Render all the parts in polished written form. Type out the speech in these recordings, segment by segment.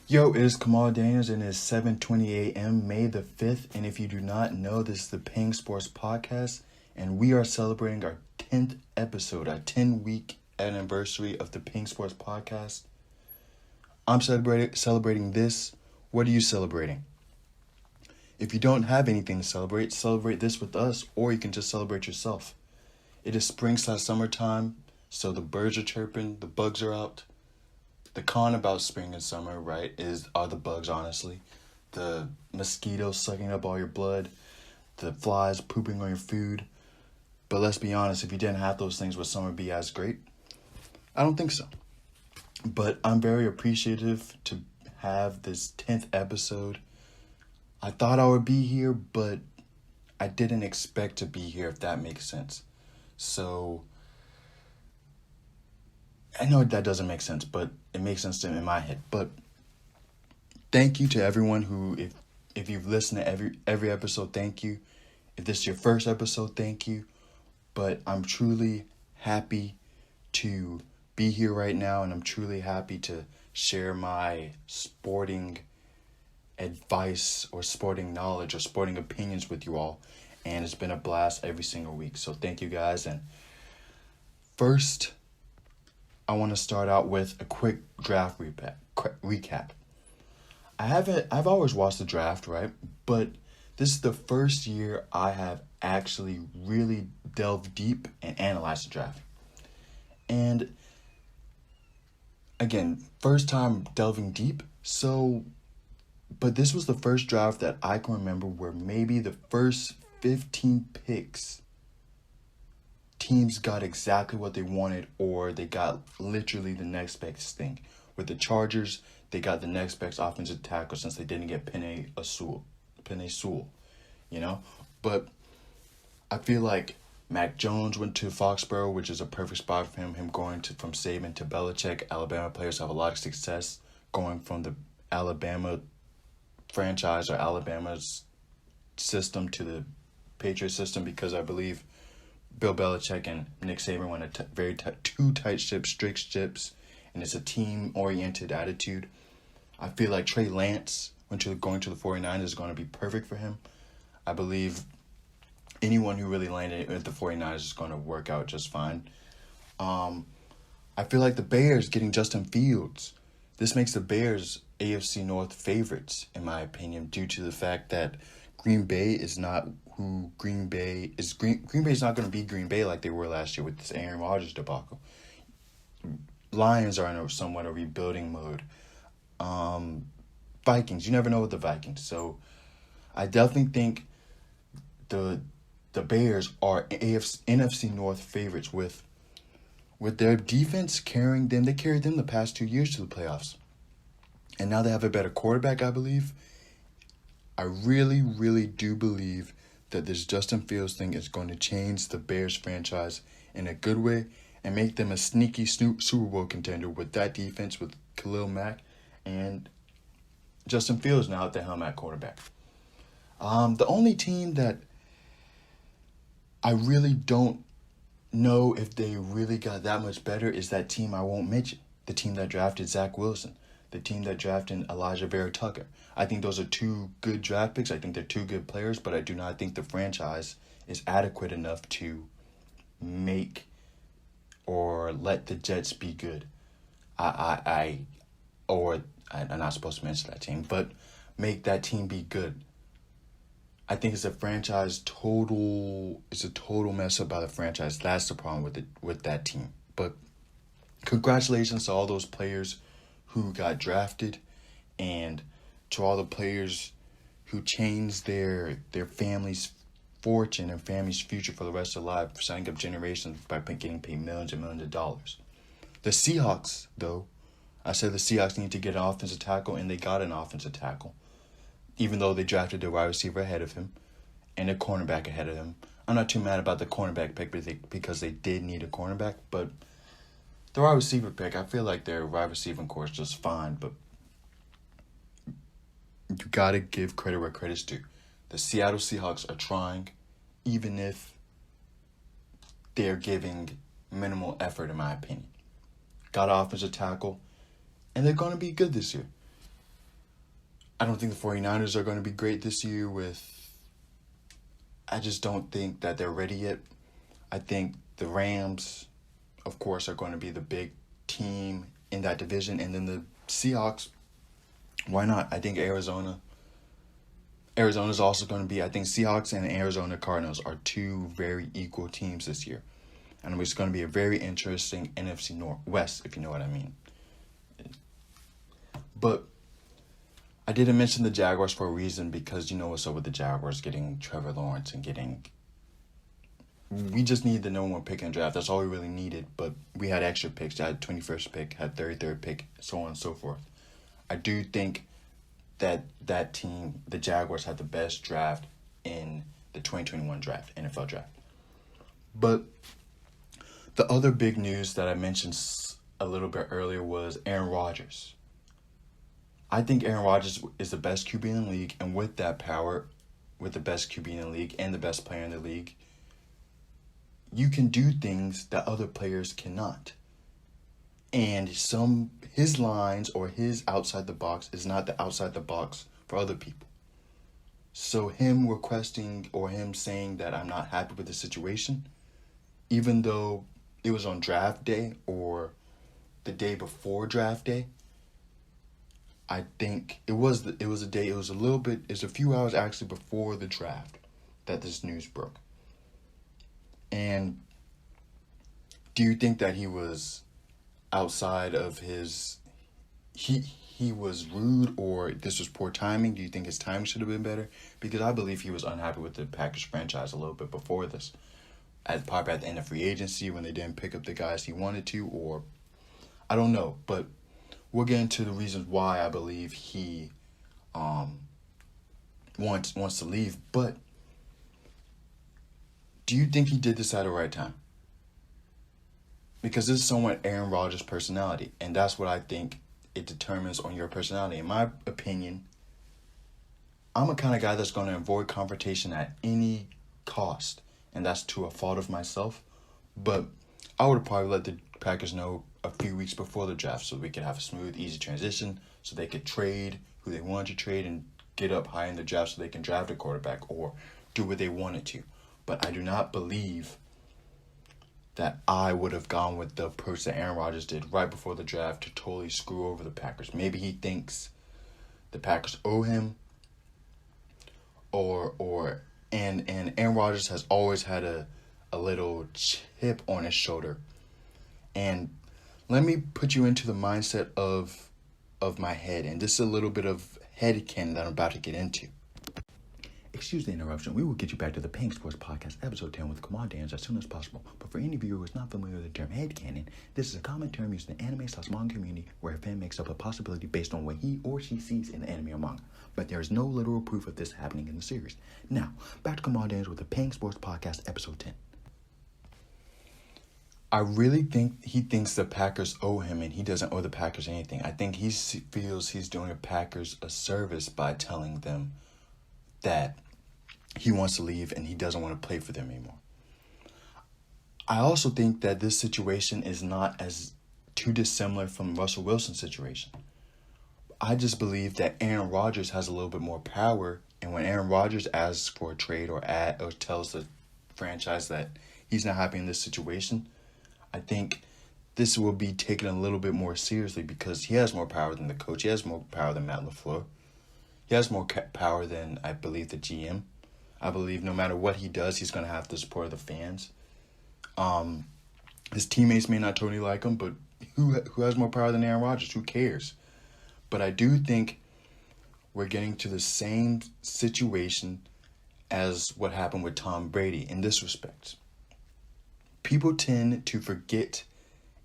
Yo, it is Kamaal Daniels and it's 7:20 a.m. May the 5th. And if you do not know, this is the Peng Sports Podcast, and we are celebrating our 10th episode, our 10-week anniversary of the Peng Sports Podcast. I'm celebrating this. What are you celebrating? If you don't have anything to celebrate this with us, or you can just celebrate yourself. It is spring/summertime, so the birds are chirping, the bugs are out. The con about spring and summer, right, are the bugs, honestly. The mosquitoes sucking up all your blood, the flies pooping on your food. But let's be honest, if you didn't have those things, would summer be as great? I don't think so. But I'm very appreciative to have this 10th episode. I thought I would be here, but I didn't expect to be here, if that makes sense. So I know that doesn't make sense, but it makes sense to me in my head. But thank you to everyone who, if you've listened to every episode, thank you. If this is your first episode, thank you. But I'm truly happy to be here right now, and I'm truly happy to share my sporting advice or sporting knowledge or sporting opinions with you all. And it's been a blast every single week. So thank you guys. And first, I want to start out with a quick draft recap. I've always watched the draft, right? But this is the first year I have actually really delved deep and analyzed the draft. And again, first time delving deep. But this was the first draft that I can remember where maybe the first 15 picks, teams got exactly what they wanted, or they got literally the next best thing. With the Chargers, they got the next best offensive tackle since they didn't get Penei Sewell, you know? But I feel like Mac Jones went to Foxborough, which is a perfect spot for him going from Saban to Belichick. Alabama players have a lot of success going from the Alabama franchise or Alabama's system to the Patriot system, because I believe Bill Belichick and Nick Saban went two tight ships, strict ships, and it's a team-oriented attitude. I feel like Trey Lance going to the 49ers is going to be perfect for him. I believe anyone who really landed at the 49ers is going to work out just fine. I feel like the Bears getting Justin Fields. This makes the Bears AFC North favorites, in my opinion, due to the fact that Green Bay is not who Green Bay is. Green Bay is not going to be Green Bay like they were last year with this Aaron Rodgers debacle. Lions are in somewhat a rebuilding mode. Vikings, you never know with the Vikings. So I definitely think the Bears are NFC North favorites with their defense carrying them. They carried them the past 2 years to the playoffs. And now they have a better quarterback, I believe. I really, really do believe that this Justin Fields thing is going to change the Bears franchise in a good way and make them a sneaky Super Bowl contender with that defense, with Khalil Mack and Justin Fields now at the helm at quarterback. The only team that I really don't know if they really got that much better is that team I won't mention. The team that drafted Zach Wilson. The team that drafted Elijah Vera Tucker. I think those are two good draft picks. I think they're two good players, but I do not think the franchise is adequate enough to make or let the Jets be good. I'm not supposed to mention that team, but make that team be good. I think it's a total mess up by the franchise. That's the problem with that team. But congratulations to all those players who got drafted, and to all the players who changed their family's fortune and family's future for the rest of their life, signing up generations by getting paid millions and millions of dollars. The Seahawks, though, I said the Seahawks need to get an offensive tackle, and they got an offensive tackle, even though they drafted the wide receiver ahead of him and a cornerback ahead of him. I'm not too mad about the cornerback pick because they did need a cornerback, but the wide receiver pick, I feel like their wide receiving core is just fine, but you got to give credit where credit's due. The Seattle Seahawks are trying, even if they're giving minimal effort, in my opinion. Got an offensive tackle, and they're going to be good this year. I don't think the 49ers are going to be great this year I just don't think that they're ready yet. I think the Rams, of course, are going to be the big team in that division. And then the Seahawks, why not? I think Arizona's also going to be, I think Seahawks and Arizona Cardinals are two very equal teams this year. And it's going to be a very interesting NFC Northwest, if you know what I mean. But I didn't mention the Jaguars for a reason, because you know what's up with the Jaguars getting Trevor Lawrence and getting... We just needed the number one pick in the draft. That's all we really needed. But we had extra picks. I had 21st pick, had 33rd pick, so on and so forth. I do think that team, the Jaguars, had the best draft in the 2021 draft, NFL draft. But the other big news that I mentioned a little bit earlier was Aaron Rodgers. I think Aaron Rodgers is the best QB in the league, and with that power, with the best QB in the league and the best player in the league, you can do things that other players cannot. And his lines or his outside the box is not the outside the box for other people. So him requesting or him saying that I'm not happy with the situation, even though it was on draft day or the day before draft day, I think it was a few hours actually before the draft that this news broke. And do you think that he was outside of his... He was rude, or this was poor timing? Do you think his timing should have been better? Because I believe he was unhappy with the Packers franchise a little bit before this. Probably at the end of free agency when they didn't pick up the guys he wanted to, or... I don't know, but we'll get into the reasons why I believe he wants to leave. But do you think he did this at the right time? Because this is somewhat Aaron Rodgers' personality, and that's what I think it determines on your personality. In my opinion, I'm a kind of guy that's going to avoid confrontation at any cost, and that's to a fault of myself. But I would have probably let the Packers know a few weeks before the draft so we could have a smooth, easy transition, so they could trade who they wanted to trade and get up high in the draft so they can draft a quarterback or do what they wanted to. But I do not believe that I would have gone with the approach that Aaron Rodgers did right before the draft to totally screw over the Packers. Maybe he thinks the Packers owe him, and Aaron Rodgers has always had a little chip on his shoulder. And let me put you into the mindset of my head, and this is a little bit of headcanon that I'm about to get into. Excuse the interruption. We will get you back to the Peng Sports Podcast, episode 10 with Kamaal Daniels as soon as possible. But for any viewer who is not familiar with the term headcanon, this is a common term used in the anime/manga community where a fan makes up a possibility based on what he or she sees in the anime or manga. But there is no literal proof of this happening in the series. Now, back to Kamaal Daniels with the Peng Sports Podcast, episode 10. I really think he thinks the Packers owe him, and he doesn't owe the Packers anything. I think he feels he's doing the Packers a service by telling them that he wants to leave and he doesn't want to play for them anymore. I also think that this situation is not as too dissimilar from Russell Wilson's situation. I just believe that Aaron Rodgers has a little bit more power, and when Aaron Rodgers asks for a trade or tells the franchise that he's not happy in this situation, I think this will be taken a little bit more seriously because he has more power than the coach. He has more power than Matt LaFleur. He has more power than, I believe, the GM. I believe no matter what he does, he's going to have the support of the fans. His teammates may not totally like him, but who has more power than Aaron Rodgers? Who cares? But I do think we're getting to the same situation as what happened with Tom Brady in this respect. People tend to forget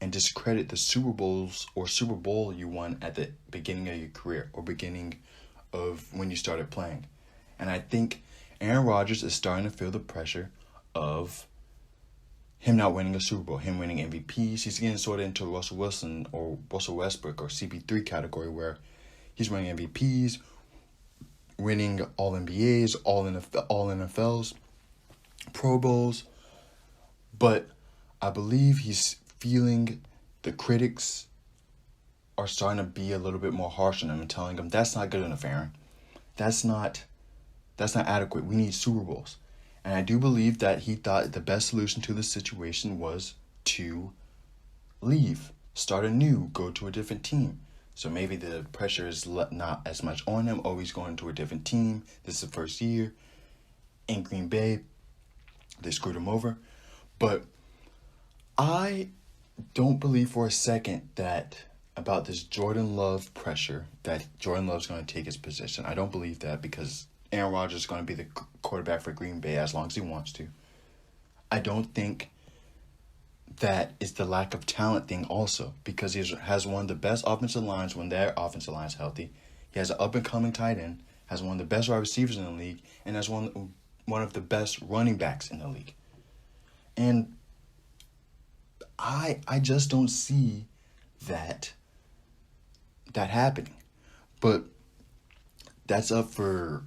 and discredit the Super Bowls or Super Bowl you won at the beginning of your career or beginning of when you started playing. And I think Aaron Rodgers is starting to feel the pressure of him not winning a Super Bowl, him winning MVPs. He's getting sort of into Russell Wilson or Russell Westbrook or CP3 category where he's winning MVPs, winning all NBAs, all NFLs, Pro Bowls. But I believe he's feeling the critics are starting to be a little bit more harsh on him and telling him, that's not good enough, Aaron. that's not adequate. We need Super Bowls. And I do believe that he thought the best solution to this situation was to leave, start anew, go to a different team. So maybe the pressure is not as much on him. Oh, he's going to a different team. This is the first year. In Green Bay, they screwed him over. But I don't believe for a second that about this Jordan Love pressure that Jordan Love's going to take his position. I don't believe that because Aaron Rodgers is going to be the quarterback for Green Bay as long as he wants to. I don't think that is the lack of talent thing also because he has one of the best offensive lines when their offensive line is healthy. He has an up-and-coming tight end, has one of the best wide receivers in the league, and has one of the best running backs in the league. And I just don't see that happening. But that's up for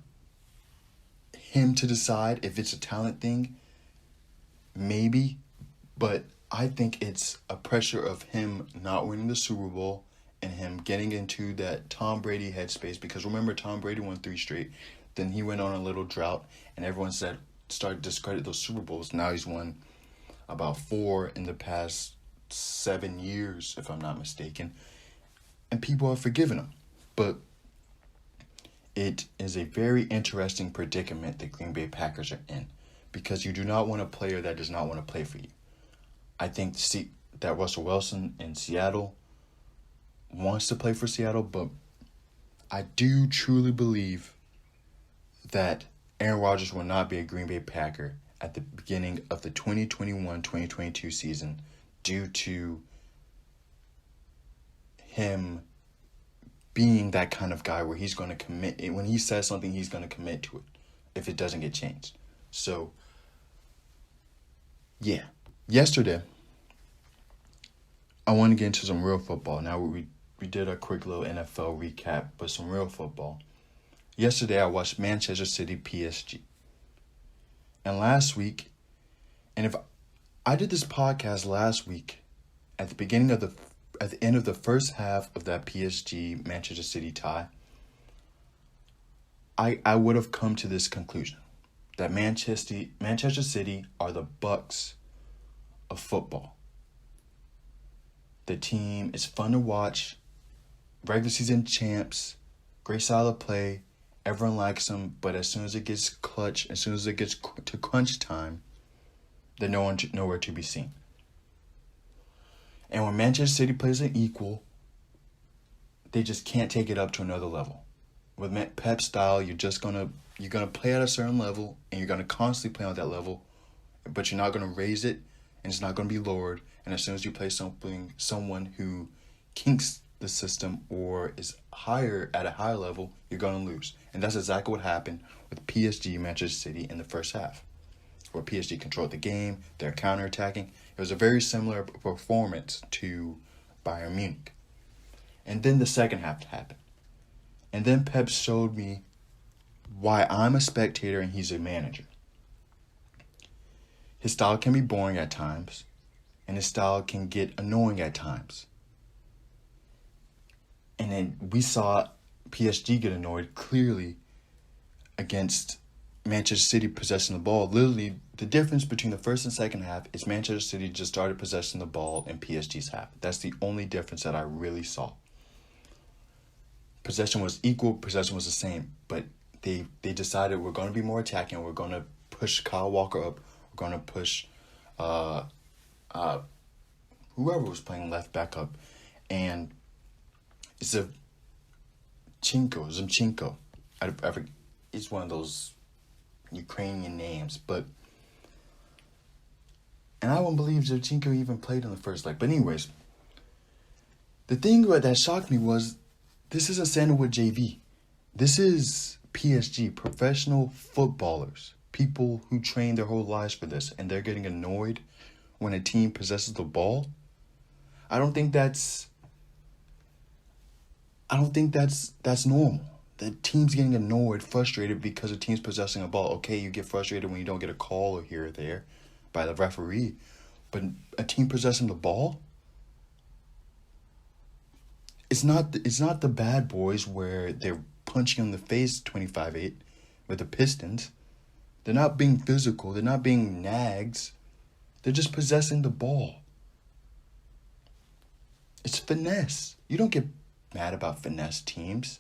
him to decide if it's a talent thing. Maybe. But I think it's a pressure of him not winning the Super Bowl and him getting into that Tom Brady headspace. Because remember, Tom Brady won 3 straight. Then he went on a little drought. And everyone started to discredit those Super Bowls. Now he's won about 4 in the past 7 years, if I'm not mistaken. And people are forgiving him. But it is a very interesting predicament the Green Bay Packers are in. Because you do not want a player that does not want to play for you. I think that Russell Wilson in Seattle wants to play for Seattle, but I do truly believe that Aaron Rodgers will not be a Green Bay Packer at the beginning of the 2021-2022 season due to him being that kind of guy where he's going to commit. When he says something, he's going to commit to it if it doesn't get changed. So, yeah. Yesterday, I want to get into some real football. Now we did a quick little NFL recap, but some real football. Yesterday, I watched Manchester City PSG. And last week, and if I did this podcast last week at the end of the first half of that PSG Manchester City tie, I would have come to this conclusion that Manchester City are the Bucks of football. The team is fun to watch, regular season champs, great style of play, everyone likes them, but as soon as it gets clutch, as soon as it gets to crunch time, they're nowhere to be seen. And when Manchester City plays an equal, they just can't take it up to another level. With Pep's style, you're gonna play at a certain level, and you're gonna constantly play on that level, but you're not gonna raise it, and it's not gonna be lowered. And as soon as you play someone who kinks the system or is at a higher level, you're gonna lose. And that's exactly what happened with PSG Manchester City in the first half, where PSG controlled the game, they're counterattacking. It was a very similar performance to Bayern Munich. And then the second half happened. And then Pep showed me why I'm a spectator and he's a manager. His style can be boring at times, and his style can get annoying at times. And then we saw PSG get annoyed clearly against Manchester City possessing the ball. Literally, the difference between the first and second half is Manchester City just started possessing the ball in PSG's half. That's the only difference that I really saw. Possession was equal, possession was the same, but they decided we're going to be more attacking, we're going to push Kyle Walker up, we're going to push whoever was playing left back up, and Zimchenko. It's one of those Ukrainian names, and I won't believe Zimchenko even played in the first leg. But anyways, the thing that shocked me was this isn't Sandalwood JV. This is PSG, professional footballers, people who train their whole lives for this, and they're getting annoyed when a team possesses the ball. I don't think that's normal. The team's getting annoyed, frustrated because the team's possessing a ball. Okay, you get frustrated when you don't get a call here or there by the referee, but a team possessing the ball? It's not the Bad Boys where they're punch you in the face 25-8 with the Pistons. They're not being physical. They're not being nags. They're just possessing the ball. It's finesse. You don't get mad about finesse teams.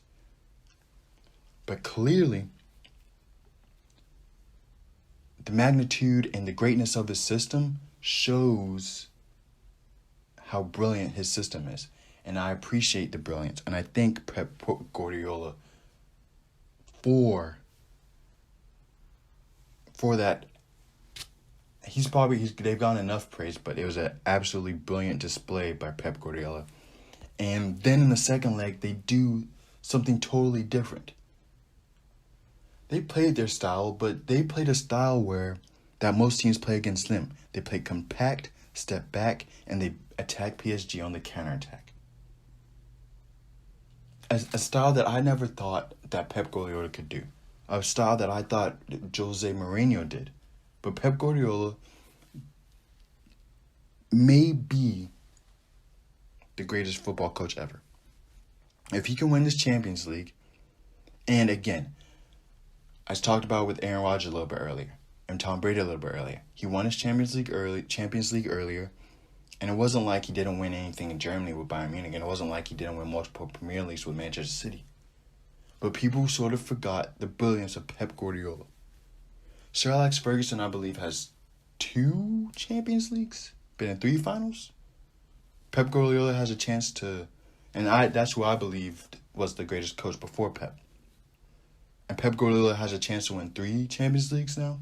But clearly, the magnitude and the greatness of his system shows how brilliant his system is. And I appreciate the brilliance. And I thank Pep Guardiola for that. They've gotten enough praise, but it was an absolutely brilliant display by Pep Guardiola. And then in the second leg, they do something totally different. They played their style, but they played a style that most teams play against them. They play compact, step back, and they attack PSG on the counterattack. A style that I never thought that Pep Guardiola could do. A style that I thought Jose Mourinho did. But Pep Guardiola may be the greatest football coach ever. If he can win this Champions League, and again, I talked about with Aaron Rodgers a little bit earlier, and Tom Brady a little bit earlier. He won his Champions League earlier, and it wasn't like he didn't win anything in Germany with Bayern Munich, and it wasn't like he didn't win multiple Premier Leagues with Manchester City. But people sort of forgot the brilliance of Pep Guardiola. Sir Alex Ferguson, I believe, has 2 Champions Leagues, been in 3 finals. Pep Guardiola has a chance to, and that's who I believed was the greatest coach before Pep. And Pep Guardiola has a chance to win 3 Champions Leagues now,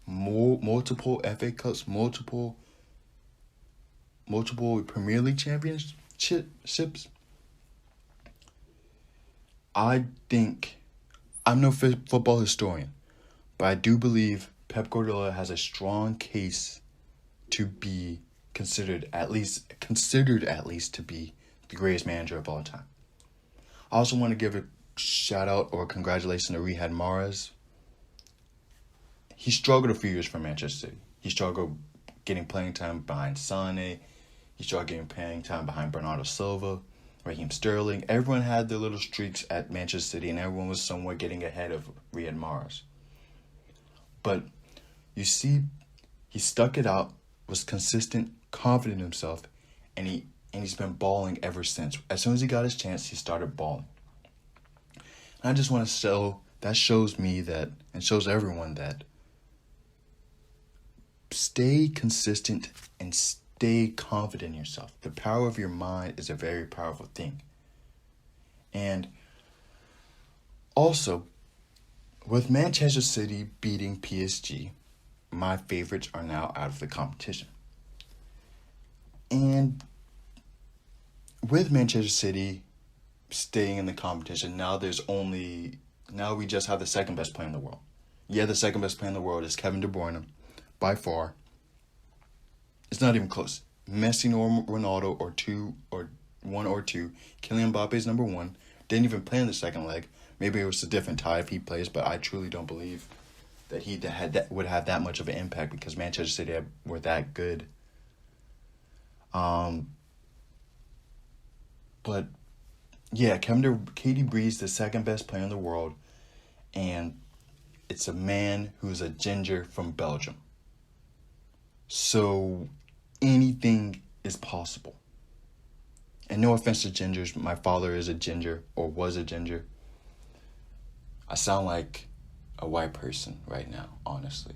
multiple FA Cups, multiple Premier League championships. I think, I'm no football historian, but I do believe Pep Guardiola has a strong case to be considered at least to be the greatest manager of all time. I also want to give a shout out or congratulations to Riyad Mahrez. He struggled a few years for Manchester City. He struggled getting playing time behind Sané. He struggled getting playing time behind Bernardo Silva, Raheem Sterling. Everyone had their little streaks at Manchester City, and everyone was somewhere getting ahead of Riyad Mahrez. But you see, he stuck it out, was consistent, confident in himself, and he's been balling ever since. As soon as he got his chance, he started balling. And I just want to shows me that, and shows everyone that, stay consistent and stay confident in yourself. The power of your mind is a very powerful thing. And also, with Manchester City beating PSG, my favorites are now out of the competition. And with Manchester City staying in the competition, now we just have the second best player in the world. Yeah, the second best player in the world is Kevin De Bruyne, by far. It's not even close. Messi or Ronaldo or one or two. Kylian Mbappe is number 1. Didn't even play in the second leg. Maybe it was a different tie if he plays, but I truly don't believe that he would have that much of an impact because Manchester City were that good. But yeah, KD Breeze, the second best player in the world, and it's a man who's a ginger from Belgium. So anything is possible. And no offense to gingers, my father is a ginger or was a ginger. I sound like a white person right now, honestly,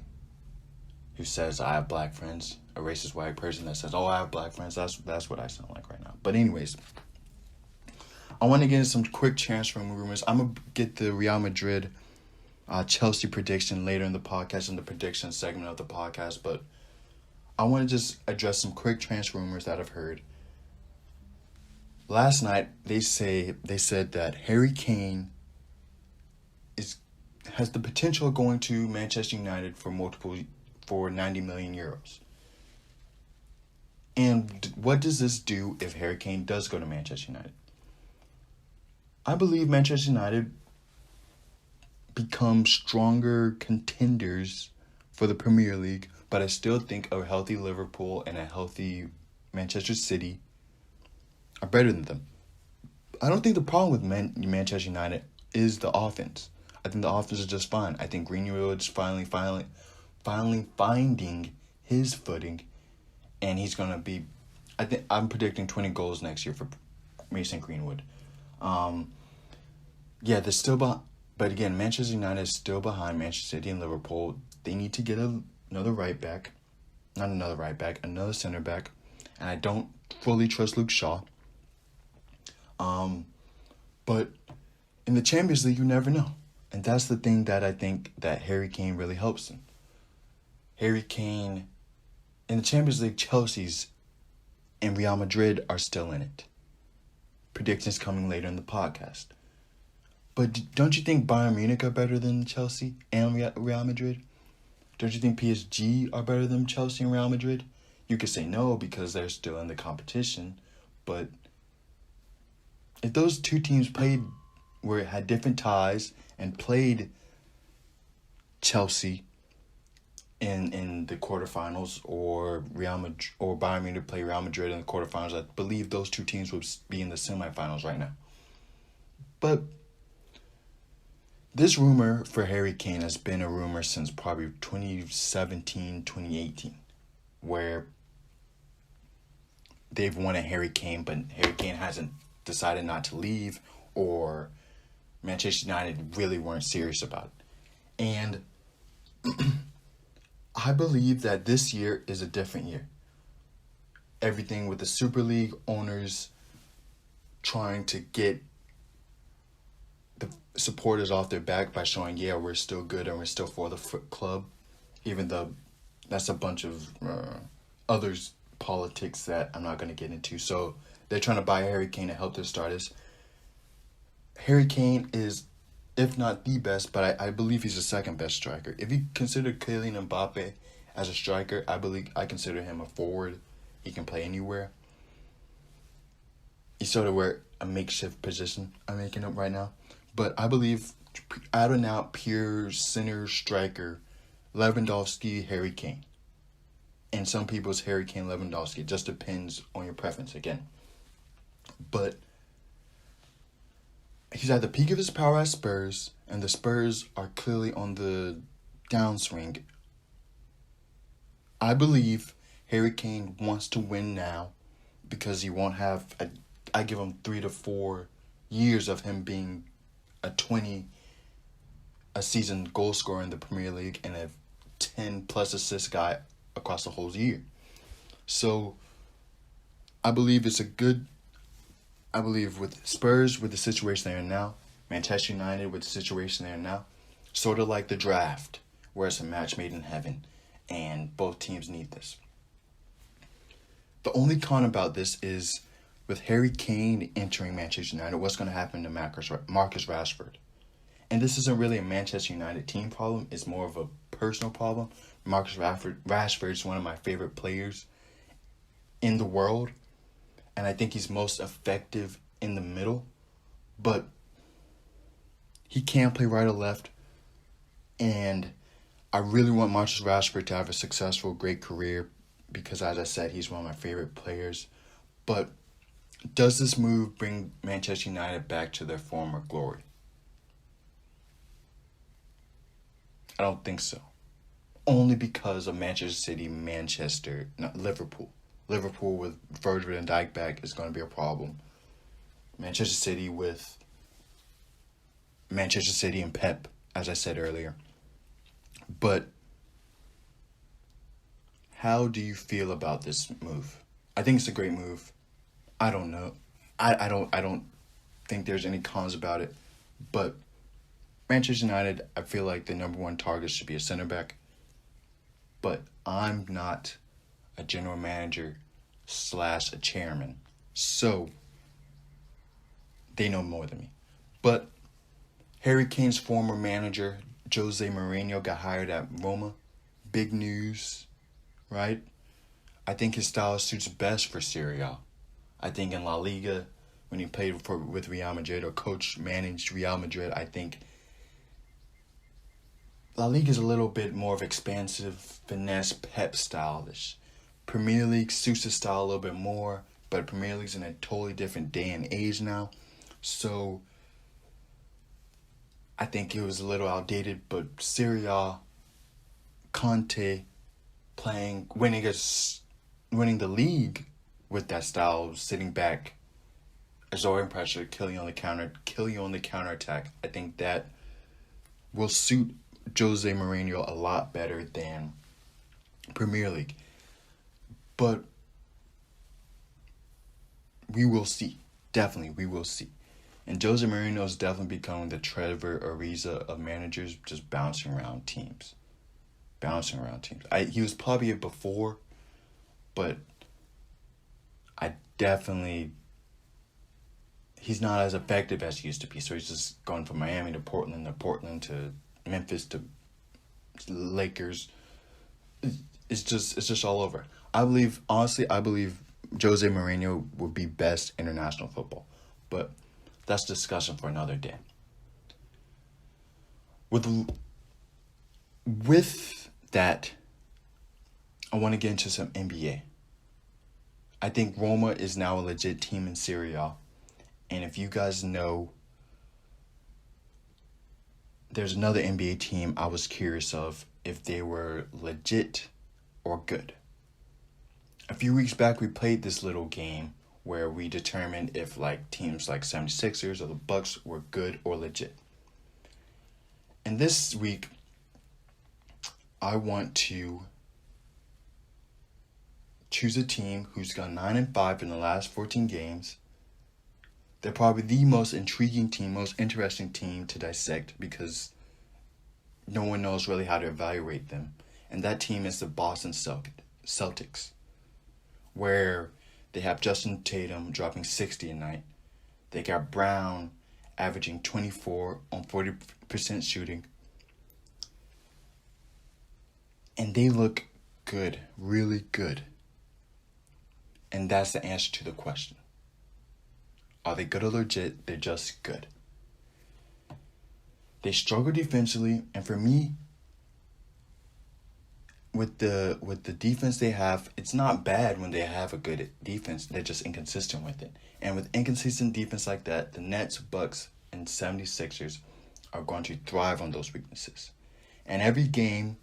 who says I have black friends. A racist white person that says, "Oh, I have black friends." That's what I sound like right now. But anyways, I want to get into some quick transfer rumors. I'm gonna get the Real Madrid, Chelsea prediction later in the podcast, in the prediction segment of the podcast. But I want to just address some quick transfer rumors that I've heard. Last night they said that Harry Kane has the potential of going to Manchester United for 90 million euros. And what does this do if Harry Kane does go to Manchester United? I believe Manchester United become stronger contenders for the Premier League, but I still think a healthy Liverpool and a healthy Manchester City are better than them. I don't think the problem with Manchester United is the offense. I think the offense is just fine. I think Greenwood's finally finding his footing, and he's gonna be. I'm predicting 20 goals next year for Mason Greenwood. Yeah, they're still behind, but again, Manchester United is still behind Manchester City and Liverpool. They need to get another center back, and I don't fully trust Luke Shaw. But in the Champions League, you never know. And that's the thing that I think that Harry Kane really helps in. Harry Kane, in the Champions League, Chelsea's and Real Madrid are still in it. Predictions coming later in the podcast. But don't you think Bayern Munich are better than Chelsea and Real Madrid? Don't you think PSG are better than Chelsea and Real Madrid? You could say no because they're still in the competition. But if those two teams played where it had different ties and played Chelsea in the quarterfinals, or Real Madrid or Bayern Munich play Real Madrid in the quarterfinals, I believe those two teams would be in the semifinals right now. But this rumor for Harry Kane has been a rumor since probably 2017, 2018, where they've wanted Harry Kane, but Harry Kane hasn't decided not to leave, or Manchester United really weren't serious about it. And I believe that this year is a different year. Everything with the Super League owners trying to get the supporters off their back by showing, yeah, we're still good and we're still for the club, even though that's a bunch of others politics that I'm not going to get into. So they're trying to buy Harry Kane to help their starters. Harry Kane is, if not the best, but I believe he's the second best striker. If you consider Kylian Mbappe as a striker, I consider him a forward. He can play anywhere. He's sort of a makeshift position I'm making up right now. But I believe out and out pure center striker, Lewandowski, Harry Kane. And some people's Harry Kane, Lewandowski. It just depends on your preference again. But he's at the peak of his power at Spurs, and the Spurs are clearly on the downswing. I believe Harry Kane wants to win now because he won't have, I give him 3 to 4 years of him being a 20 a season goal scorer in the Premier League and a 10 plus assist guy across the whole year. So I believe with Spurs, with the situation they're in now, Manchester United with the situation they're in now, sort of like the draft, where it's a match made in heaven, and both teams need this. The only con about this is, with Harry Kane entering Manchester United, what's going to happen to Marcus Rashford? And this isn't really a Manchester United team problem, it's more of a personal problem. Marcus Rashford is one of my favorite players in the world, and I think he's most effective in the middle, but he can't play right or left, and I really want Marcus Rashford to have a successful, great career because, as I said, he's one of my favorite players. But does this move bring Manchester United back to their former glory? I don't think so. Only because of Manchester City, Liverpool. Liverpool with Virgil van Dijk back is going to be a problem. Manchester City and Pep, as I said earlier. But how do you feel about this move? I think it's a great move. I don't know. I don't think there's any cons about it. But Manchester United, I feel like the number one target should be a center back. But I'm not a general manager / a chairman. So they know more than me. But Harry Kane's former manager, Jose Mourinho, got hired at Roma. Big news, right? I think his style suits best for Serie A. I think in La Liga, when he played with Real Madrid or managed Real Madrid, I think La Liga is a little bit more of expansive, finesse, Pep stylish. Premier League suits his style a little bit more, but Premier League's in a totally different day and age now. So I think it was a little outdated, but Serie A, Conte playing, winning the league with that style, sitting back, absorbing pressure, killing on the counterattack. I think that will suit Jose Mourinho a lot better than Premier League. But we will see. Definitely, we will see. And Jose Mourinho is definitely becoming the Trevor Ariza of managers, just bouncing around teams. He was probably it before, but I definitely, he's not as effective as he used to be. So he's just going from Miami to Portland to Memphis to Lakers. It's just all over. I believe Jose Mourinho would be best international football, but that's discussion for another day. With that, I want to get into some NBA. I think Roma is now a legit team in Serie A. And if you guys know, there's another NBA team I was curious of if they were legit or good. A few weeks back, we played this little game where we determined if teams like 76ers or the Bucks were good or legit. And this week, I want to choose a team who's gone 9-5 in the last 14 games. They're probably the most intriguing team, most interesting team to dissect because no one knows really how to evaluate them. And that team is the Boston Celtics, where they have Justin Tatum dropping 60 a night. They got Brown averaging 24 on 40% shooting. And they look good, really good. And that's the answer to the question. Are they good or legit? They're just good. They struggle defensively, and for me, with the defense they have, it's not bad when they have a good defense. They're just inconsistent with it. And with inconsistent defense like that, the Nets, Bucks, and 76ers are going to thrive on those weaknesses. And every game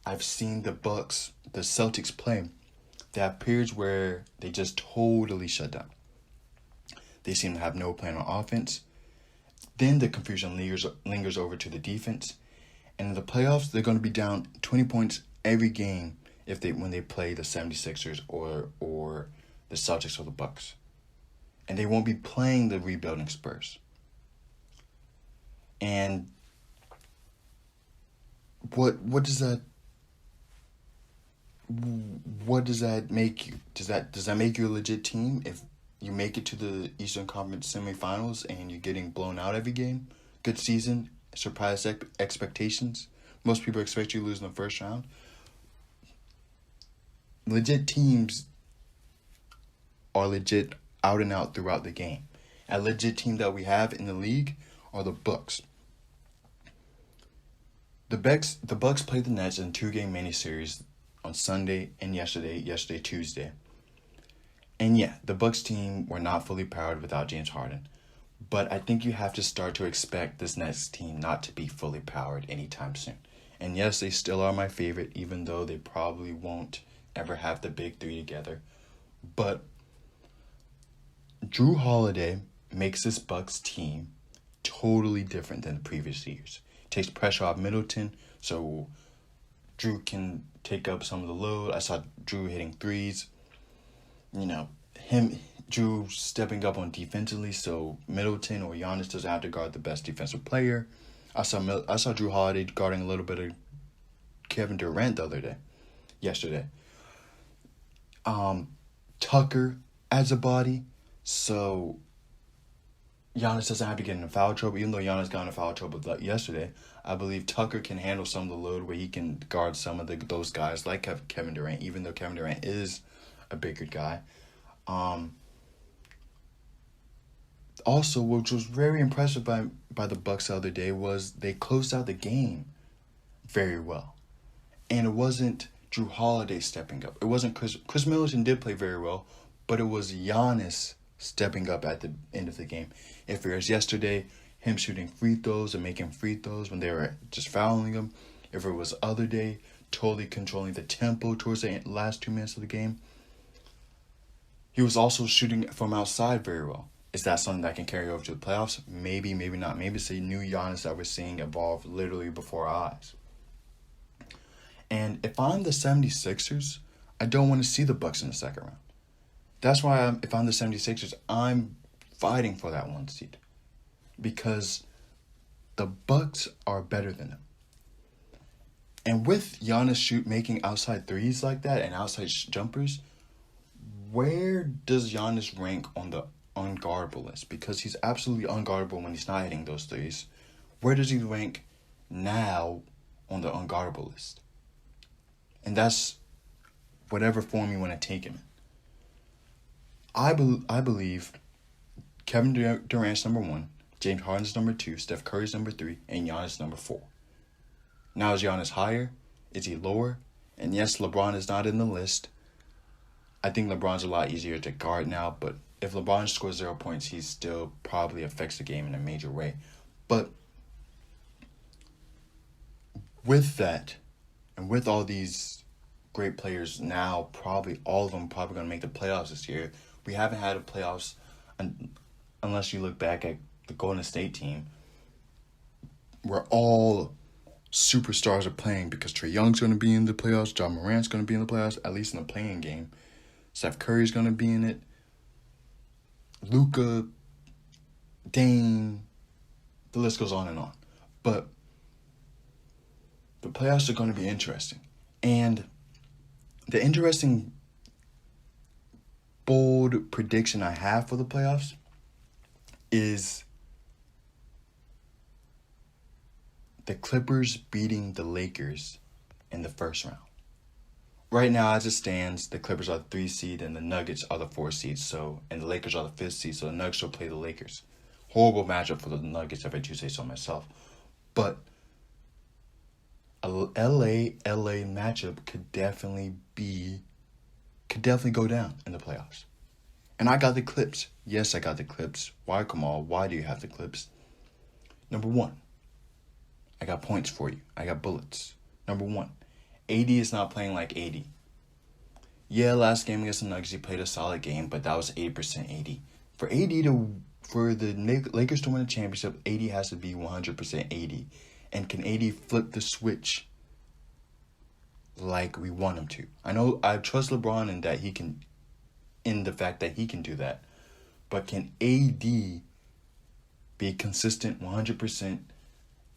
I've seen the Celtics play, there are periods where they just totally shut down. They seem to have no plan on offense. Then the confusion lingers over to the defense. And in the playoffs, they're going to be down 20 points every game when they play the 76ers or the Celtics or the Bucks. And they won't be playing the rebuilding Spurs. And what does that make you? Does that make you a legit team if you make it to the Eastern Conference semifinals and you're getting blown out every game? Good season, surprise expectations. Most people expect you to lose in the first round. Legit teams are legit out and out throughout the game. A legit team that we have in the league are the Bucks. The Bucks played the Nets in a 2-game miniseries on Sunday and yesterday, Tuesday. And yeah, the Bucks team were not fully powered without James Harden. But I think you have to start to expect this Nets team not to be fully powered anytime soon. And yes, they still are my favorite, even though they probably won't ever have the big three together. But Drew Holiday makes this Bucks team totally different than the previous years. Takes pressure off Middleton, so Drew can take up some of the load. I saw Drew hitting threes. Drew stepping up on defensively, so Middleton or Giannis doesn't have to guard the best defensive player. I saw Drew Holiday guarding a little bit of Kevin Durant yesterday. Tucker adds a body, so Giannis doesn't have to get in foul trouble. Even though Giannis got in foul trouble yesterday, I believe Tucker can handle some of the load where he can guard some of those guys like Kevin Durant, even though Kevin Durant is a bigger guy. Also, which was very impressive by the Bucks the other day, was they closed out the game very well. And it wasn't Drew Holiday stepping up. It wasn't Chris Middleton did play very well, but it was Giannis stepping up at the end of the game. If it was yesterday, him shooting free throws and making free throws when they were just fouling him. If it was other day, totally controlling the tempo towards the last 2 minutes of the game. He was also shooting from outside very well. Is that something that can carry over to the playoffs? Maybe, maybe not. Maybe it's a new Giannis that we're seeing evolve literally before our eyes. And if I'm the 76ers, I don't want to see the Bucks in the second round. That's why if I'm the 76ers, I'm fighting for that 1 seed. Because the Bucks are better than them. And with Giannis making outside threes like that and outside jumpers, where does Giannis rank on the unguardable list? Because he's absolutely unguardable when he's not hitting those threes. Where does he rank now on the unguardable list? And that's whatever form you want to take him in. I believe Kevin Durant's number 1, James Harden's number 2, Steph Curry's number 3, and Giannis number 4. Now, is Giannis higher? Is he lower? And yes, LeBron is not in the list. I think LeBron's a lot easier to guard now, but if LeBron scores 0 points, he still probably affects the game in a major way. But with that, and with all these great players now, probably all of them probably going to make the playoffs this year. We haven't had a playoffs unless you look back at the Golden State team, where all superstars are playing, because Trae Young's going to be in the playoffs, John Morant's going to be in the playoffs, at least in the playing game. Steph Curry's going to be in it. Luka, Dame, the list goes on and on. But the playoffs are going to be interesting. And the interesting, bold prediction I have for the playoffs is the Clippers beating the Lakers in the first round. Right now, as it stands, the Clippers are the 3 seed and the Nuggets are the 4 seeds. And the Lakers are the 5th seed, so the Nuggets will play the Lakers. Horrible matchup for the Nuggets, if I do say so myself. But a LA matchup could definitely go down in the playoffs. And I got the Clips. Yes, I got the Clips. Why, Kamaal? Why do you have the Clips? Number 1, I got points for you. I got bullets. Number 1, AD is not playing like AD. Yeah, last game against the Nuggets, he played a solid game, but that was 80% AD. For the Lakers to win a championship, AD has to be 100% AD. And can AD flip the switch like we want him to? I know I trust LeBron in that he can, in the fact that he can do that. But can AD be consistent 100%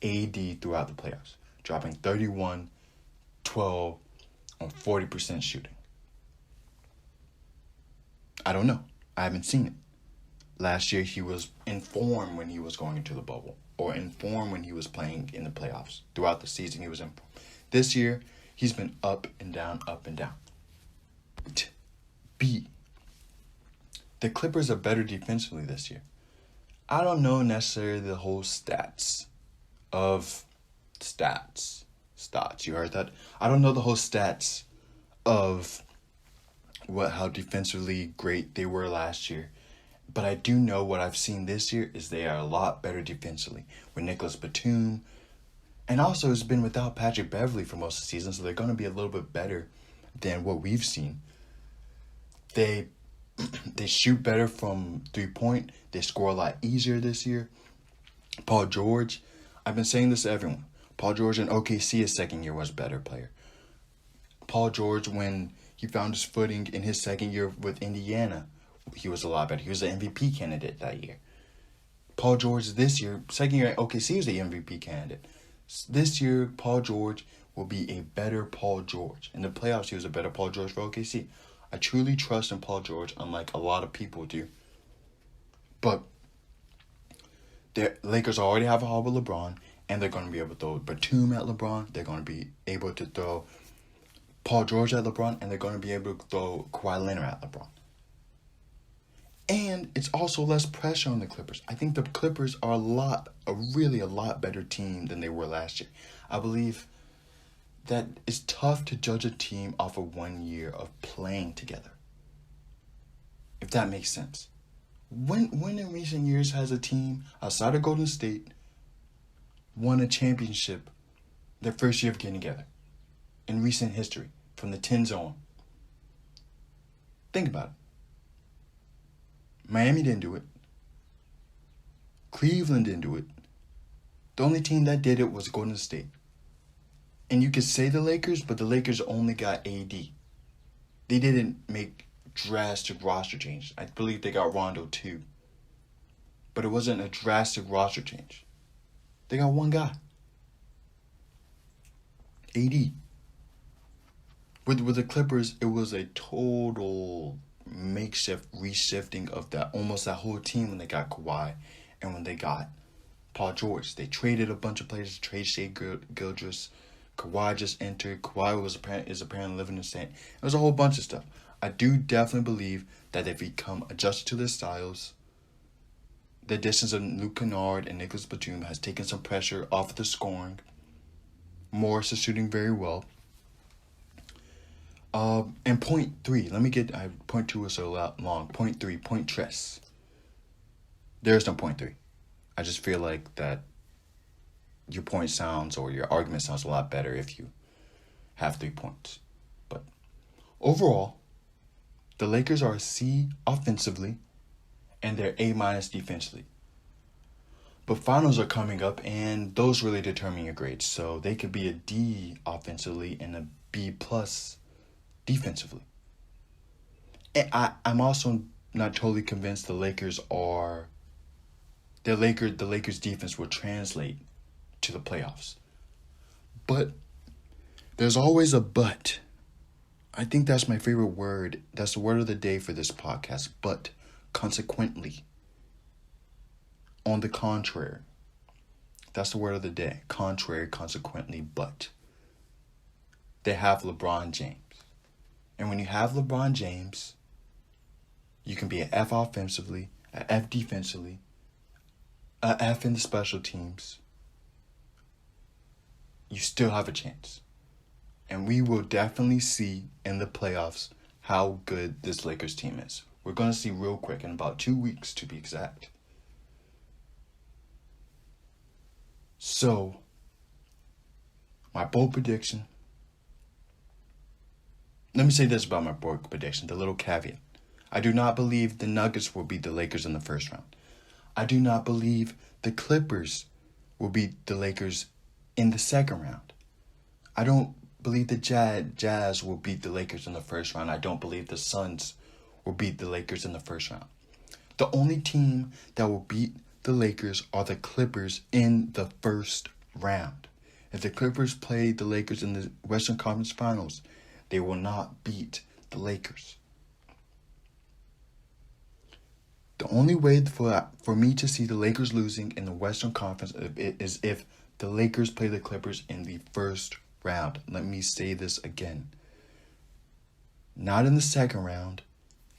AD throughout the playoffs? Dropping 31, 12 on 40% shooting. I don't know. I haven't seen it. Last year he was in form when he was going into the bubble, or in form when he was playing in the playoffs. Throughout the season he was in form. This year he's been up and down, up and down. B. The Clippers are better defensively this year. I don't know necessarily the whole stats. You heard that? I don't know the whole stats of how defensively great they were last year. But I do know what I've seen this year is they are a lot better defensively. With Nicholas Batum. And also it's been without Patrick Beverley for most of the season. So they're going to be a little bit better than what we've seen. They shoot better from 3-point. They score a lot easier this year. Paul George. I've been saying this to everyone. Paul George in OKC his second year was a better player. Paul George, when he found his footing in his second year with Indiana, he was a lot better. He was an MVP candidate that year. Paul George this year, second year at OKC, was the MVP candidate. This year, Paul George will be a better Paul George. In the playoffs, he was a better Paul George for OKC. I truly trust in Paul George, unlike a lot of people do. But the Lakers already have a haul with LeBron, and they're going to be able to throw Batum at LeBron. They're going to be able to throw Paul George at LeBron, and they're going to be able to throw Kawhi Leonard at LeBron. And it's also less pressure on the Clippers. I think the Clippers are really a lot better team than they were last year. I believe that it's tough to judge a team off of 1 year of playing together. If that makes sense. When in recent years has a team outside of Golden State won a championship their first year of getting together? In recent history, from the 10 zone. Think about it. Miami didn't do it. Cleveland didn't do it. The only team that did it was Golden State. And you could say the Lakers, but the Lakers only got AD. They didn't make drastic roster change. I believe they got Rondo too. But it wasn't a drastic roster change. They got one guy. AD. With the Clippers, it was a total makeshift reshifting of that whole team when they got Kawhi and when they got Paul George. They traded a bunch of players, trade Shea Gilgeous. Kawhi just entered. Kawhi is apparently living in Saint. It was a whole bunch of stuff. I do definitely believe that they've become adjusted to their styles. The additions of Luke Kennard and Nicholas Batum has taken some pressure off of the scoring. Morris is shooting very well. And point 3, point 2 was so long. Point 3, point tres. There's no point 3. I just feel like that your point sounds, or your argument sounds a lot better if you have 3 points. But overall, the Lakers are a C offensively, and they're A- defensively. But finals are coming up, and those really determine your grades. So they could be a D offensively and a B+ defensively. And I'm also not totally convinced the Lakers defense will translate to the playoffs. But there's always a but. I think that's my favorite word. That's the word of the day for this podcast. But consequently. On the contrary. That's the word of the day. Contrary, consequently, but. They have LeBron James. And when you have LeBron James, you can be an F offensively, an F defensively, an F in the special teams. You still have a chance. And we will definitely see in the playoffs how good this Lakers team is. We're going to see real quick, in about 2 weeks to be exact. So, my bold prediction. Let me say this about my bold prediction, the little caveat. I do not believe the Nuggets will beat the Lakers in the first round. I do not believe the Clippers will beat the Lakers in the second round. I don't believe the Jazz will beat the Lakers in the first round. I don't believe the Suns will beat the Lakers in the first round. The only team that will beat the Lakers are the Clippers in the first round. If the Clippers play the Lakers in the Western Conference Finals, they will not beat the Lakers. The only way for me to see the Lakers losing in the Western Conference is if the Lakers play the Clippers in the first round. Let me say this again. Not in the second round,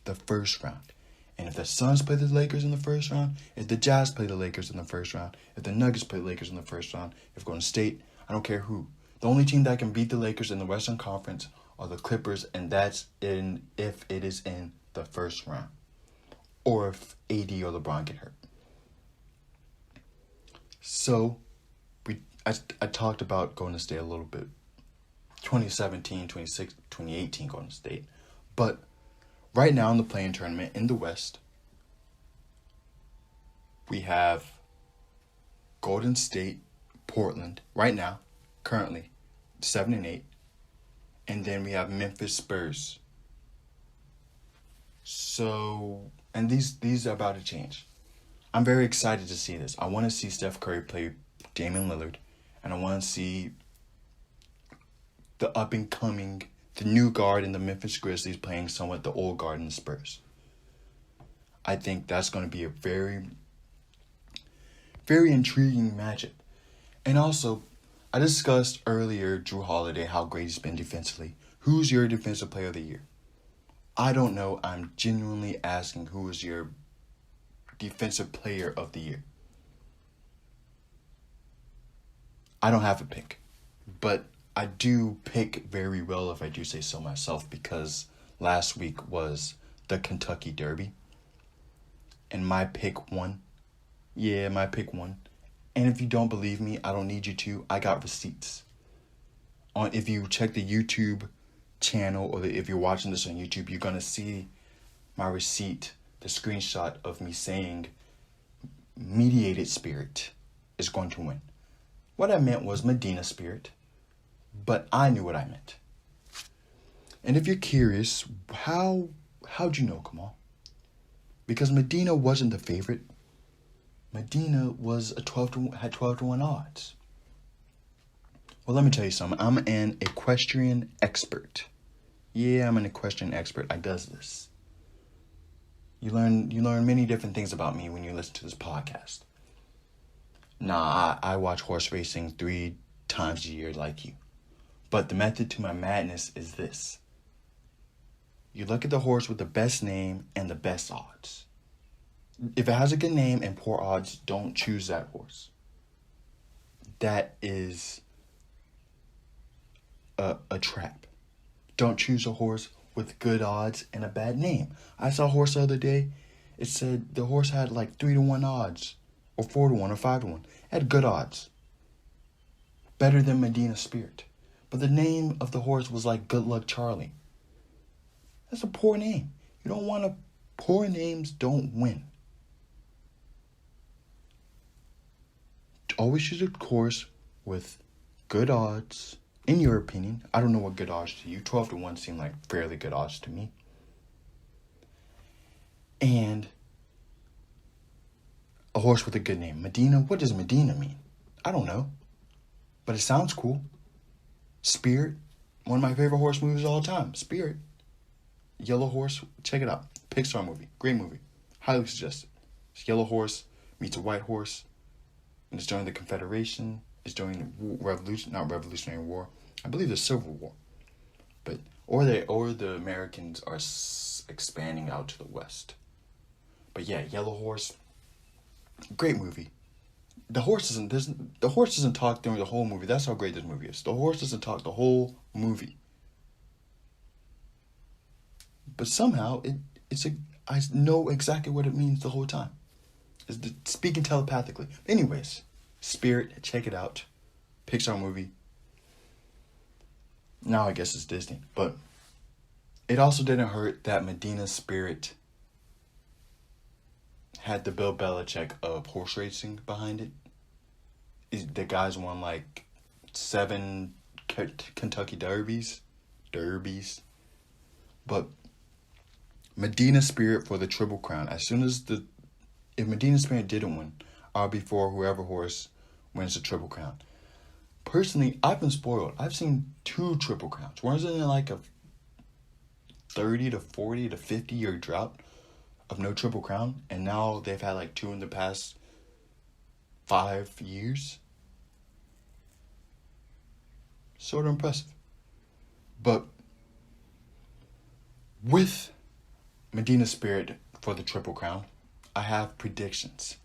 the first round. And if the Suns play the Lakers in the first round, if the Jazz play the Lakers in the first round, if the Nuggets play the Lakers in the first round, if Golden State, I don't care who. The only team that can beat the Lakers in the Western Conference are the Clippers, and that's if it is in the first round. Or if AD or LeBron get hurt. So, I talked about Golden State a little bit. 2017, 2018 Golden State. But right now in the play-in tournament in the West, we have Golden State, Portland, right now, currently, 7-8. And then we have Memphis Spurs. So, and these are about to change. I'm very excited to see this. I want to see Steph Curry play Damian Lillard. And I want to see the up-and-coming, the new guard in the Memphis Grizzlies playing somewhat the old guard in the Spurs. I think that's going to be a very, very intriguing matchup. And also, I discussed earlier Drew Holiday, how great he's been defensively. Who's your defensive player of the year? I don't know. I'm genuinely asking who is your defensive player of the year. I don't have a pick, but I do pick very well, if I do say so myself, because last week was the Kentucky Derby. and my pick won. Yeah, my pick won. And if you don't believe me, I don't need you to. I got receipts. If you check the YouTube channel, or if you're watching this on YouTube, you're going to see my receipt, the screenshot of me saying mediated spirit is going to win. What I meant was Medina spirit, but I knew what I meant. And if you're curious, how'd you know, Kamaal? Because Medina wasn't the favorite. Medina was had 12-1 odds. Well, let me tell you something. I'm an equestrian expert. Yeah, I'm an equestrian expert. I does this. You learn many different things about me when you listen to this podcast. Nah, I watch horse racing 3 times a year like you. But the method to my madness is this. You look at the horse with the best name and the best odds. If it has a good name and poor odds, don't choose that horse. That is a trap. Don't choose a horse with good odds and a bad name. I saw a horse the other day. It said the horse had like 3-1 odds, or 4-1, or 5-1. It had good odds. Better than Medina Spirit. But the name of the horse was like Good Luck Charlie. That's a poor name. You don't want to. Poor names don't win. Always choose a course with good odds. In your opinion, I don't know what good odds to you. 12-1 seem like fairly good odds to me. And a horse with a good name. Medina, what does Medina mean? I don't know. But it sounds cool. Spirit, one of my favorite horse movies of all time. Spirit. Yellow Horse, check it out. Pixar movie, great movie. Highly suggested. It's Yellow Horse meets a white horse. And it's during the Confederation. It's during the not Revolutionary War. I believe the Civil War. Or the Americans are expanding out to the West. But yeah, Yellow Horse, great movie. The horse doesn't talk during the whole movie. That's how great this movie is. The horse doesn't talk the whole movie. But somehow I know exactly what it means the whole time. It's speaking telepathically. Anyways, Spirit, check it out. Pixar movie. Now I guess it's Disney. But it also didn't hurt that Medina Spirit had the Bill Belichick of horse racing behind it. The guys won like 7 Kentucky Derbies. But Medina Spirit for the Triple Crown. If Medina Spirit didn't win, I'll be for whoever horse wins the Triple Crown. Personally, I've been spoiled. I've seen 2 Triple Crowns. Wasn't it like a 30 to 40 to 50 year drought of no Triple Crown? And now they've had like 2 in the past 5 years. Sort of impressive. But with Medina Spirit for the Triple Crown, I have predictions.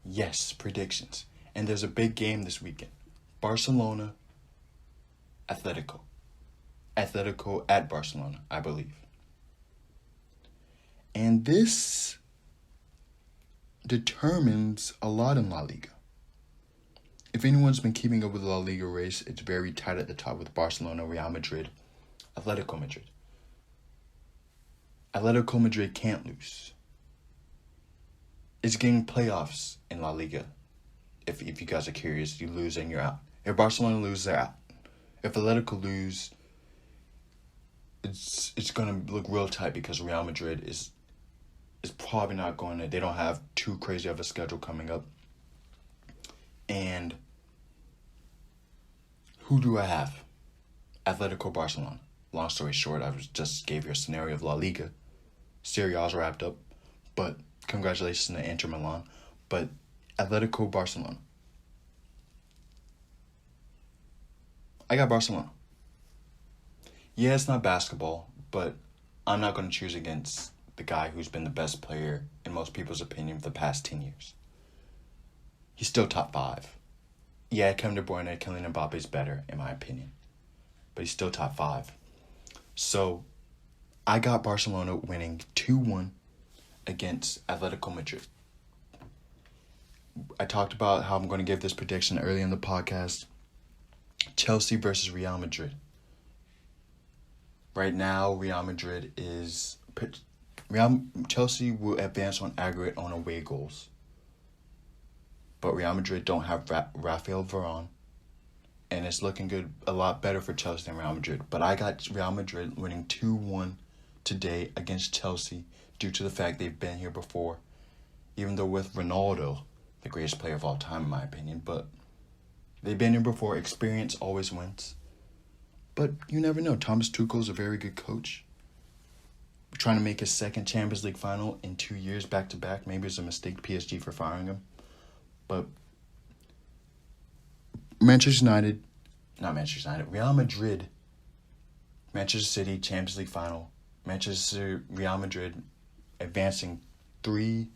Yes, predictions. And there's a big game this weekend. Barcelona, Atletico. Atletico at Barcelona, I believe. And this determines a lot in La Liga. If anyone's been keeping up with the La Liga race, it's very tight at the top with Barcelona, Real Madrid, Atletico Madrid. Atletico Madrid can't lose. It's getting playoffs in La Liga. If you guys are curious, you lose and you're out. If Barcelona loses, they're out. If Atletico lose, it's gonna look real tight because Real Madrid is probably not going to. They don't have too crazy of a schedule coming up. And who do I have? Atletico Barcelona. Long story short, I just gave you a scenario of La Liga. Serie A's wrapped up, but congratulations to Inter Milan. But Atletico Barcelona. I got Barcelona. Yeah, it's not basketball, but I'm not going to choose against the guy who's been the best player in most people's opinion for the past 10 years. He's still top 5. Yeah, Kevin De Bruyne, Kylian Mbappe is better, in my opinion. But he's still top 5. So, I got Barcelona winning 2-1. against Atletico Madrid. I talked about how I'm going to give this prediction early in the podcast. Chelsea versus Real Madrid. Right now, Chelsea will advance on aggregate on away goals. But Real Madrid don't have Rafael Varane. And it's looking good, a lot better for Chelsea than Real Madrid. But I got Real Madrid winning 2-1 today against Chelsea due to the fact they've been here before. Even though with Ronaldo, the greatest player of all time in my opinion. But they've been here before. Experience always wins. But you never know. Thomas Tuchel's a very good coach. We're trying to make his second Champions League final in 2 years back-to-back. Maybe it's a mistake PSG for firing him. But Real Madrid, Manchester City, Champions League final. Real Madrid advancing 3-2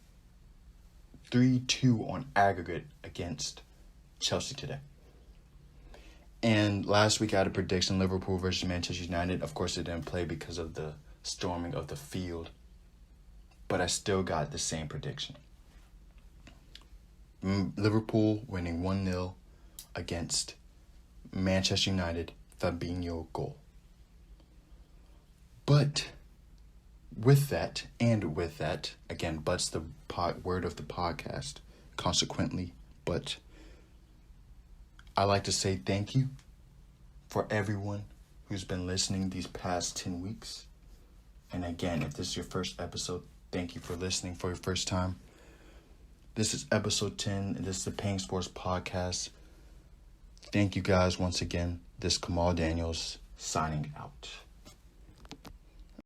on aggregate against Chelsea today. And last week I had a prediction, Liverpool versus Manchester United. Of course, it didn't play because of the storming of the field. But I still got the same prediction. Liverpool winning 1-0 against Manchester United, Fabinho goal. But with that, again, but's the word of the podcast, consequently, but I like to say thank you for everyone who's been listening these past 10 weeks. And again, if this is your first episode, thank you for listening for your first time. This is episode 10, and this is the Peng Sports Podcast. Thank you guys once again. This is Kamaal Daniels signing out.